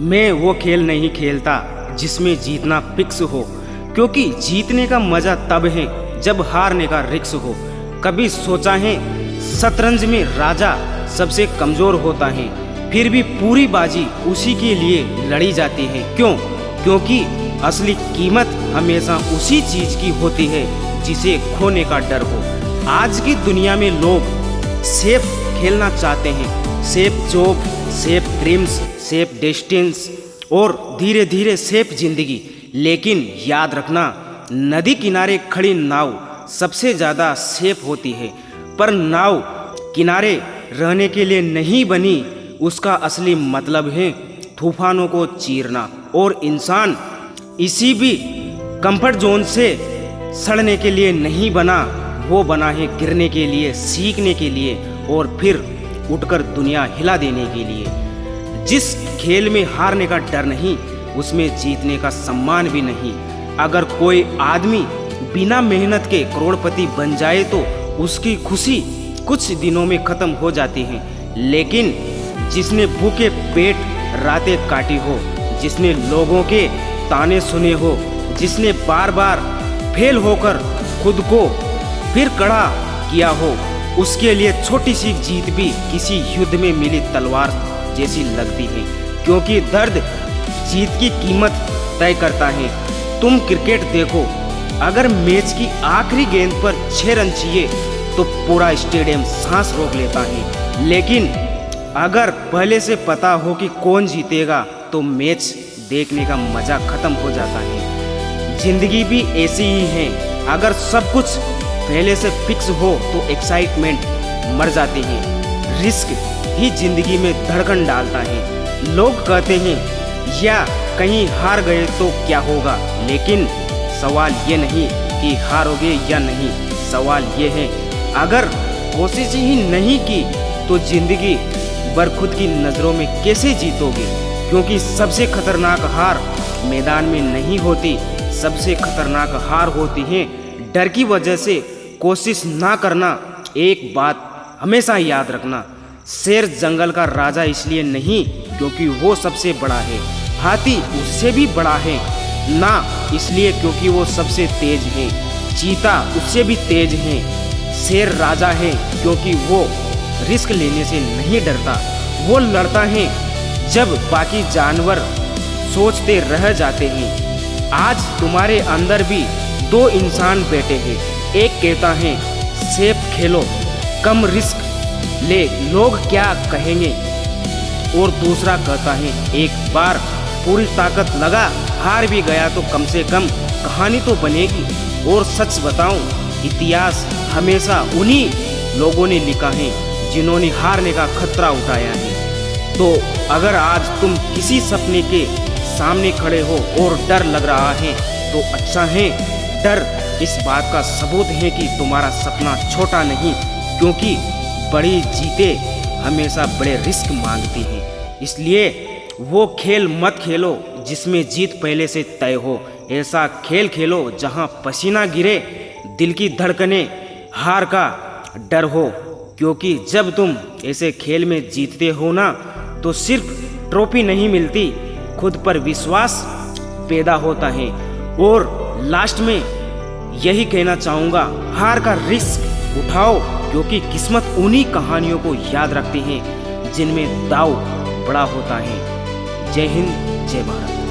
मैं वो खेल नहीं खेलता जिसमें जीतना फिक्स हो, क्योंकि जीतने का मजा तब है जब हारने का रिस्क हो। कभी सोचा है शतरंज में राजा सबसे कमजोर होता है, फिर भी पूरी बाजी उसी के लिए लड़ी जाती है। क्यों? क्योंकि असली कीमत हमेशा उसी चीज की होती है जिसे खोने का डर हो। आज की दुनिया में लोग सेफ खेलना चाहते हैं, safe job, safe dreams, safe destinies और धीरे धीरे सेफ जिंदगी। लेकिन याद रखना, नदी किनारे खड़ी नाव सबसे ज़्यादा सेफ होती है, पर नाव किनारे रहने के लिए नहीं बनी। उसका असली मतलब है तूफानों को चीरना। और इंसान इसी भी कंफर्ट जोन से सड़ने के लिए नहीं बना, वो बना है गिरने के लिए, सीखने के लिए और फिर उठकर दुनिया हिला देने के लिए। जिस खेल में हारने का डर नहीं, उसमें जीतने का सम्मान भी नहीं। अगर कोई आदमी बिना मेहनत के करोड़पति बन जाए तो उसकी खुशी कुछ दिनों में खत्म हो जाती है। लेकिन जिसने भूखे पेट रातें काटी हो, जिसने लोगों के ताने सुने हो, जिसने बार बार फेल होकर खुद को फिर कड़ा किया हो, उसके लिए छोटी सी जीत भी किसी युद्ध में मिली तलवार जैसी लगती है। क्योंकि दर्द जीत की कीमत तय करता है। तुम क्रिकेट देखो, अगर मैच की आखिरी गेंद पर 6 रन चाहिए तो पूरा स्टेडियम सांस रोक लेता है। लेकिन अगर पहले से पता हो कि कौन जीतेगा तो मैच देखने का मजा खत्म हो जाता है। जिंदगी भी ऐसी ही है, अगर सब कुछ पहले से फिक्स हो तो एक्साइटमेंट मर जाती है। रिस्क ही जिंदगी में धड़कन डालता है। लोग कहते हैं या कहीं हार गए तो क्या होगा, लेकिन सवाल ये नहीं कि हारोगे या नहीं, सवाल ये है अगर कोशिश ही नहीं की तो जिंदगी भर खुद की नज़रों में कैसे जीतोगे। क्योंकि सबसे खतरनाक हार मैदान में नहीं होती, सबसे खतरनाक हार होती है डर की वजह से कोशिश ना करना। एक बात हमेशा याद रखना, शेर जंगल का राजा इसलिए नहीं क्योंकि वो सबसे बड़ा है, हाथी उससे भी बड़ा है ना इसलिए क्योंकि वो सबसे तेज है, चीता उससे भी तेज है। शेर राजा है क्योंकि वो रिस्क लेने से नहीं डरता, वो लड़ता है जब बाकी जानवर सोचते रह जाते हैं। आज तुम्हारे अंदर भी 2 इंसान बैठे हैं, एक कहता है सेफ खेलो, कम रिस्क ले, लोग क्या कहेंगे, और दूसरा कहता है एक बार पूरी ताकत लगा, हार भी गया तो कम से कम कहानी तो बनेगी। और सच बताऊं, इतिहास हमेशा उन्हीं लोगों ने लिखा है जिन्होंने हारने का खतरा उठाया है। तो अगर आज तुम किसी सपने के सामने खड़े हो और डर लग रहा है तो अच्छा है, डर इस बात का सबूत है कि तुम्हारा सपना छोटा नहीं, क्योंकि बड़ी जीतें हमेशा बड़े रिस्क मांगती हैं। इसलिए वो खेल मत खेलो जिसमें जीत पहले से तय हो, ऐसा खेल खेलो जहां पसीना गिरे, दिल की धड़कने, हार का डर हो। क्योंकि जब तुम ऐसे खेल में जीतते हो ना तो सिर्फ ट्रॉफी नहीं मिलती, खुद पर विश्वास पैदा होता है। और लास्ट में यही कहना चाहूँगा, हार का रिस्क उठाओ, क्योंकि किस्मत उन्हीं कहानियों को याद रखती है जिनमें दाव बड़ा होता है। जय हिंद, जय भारत।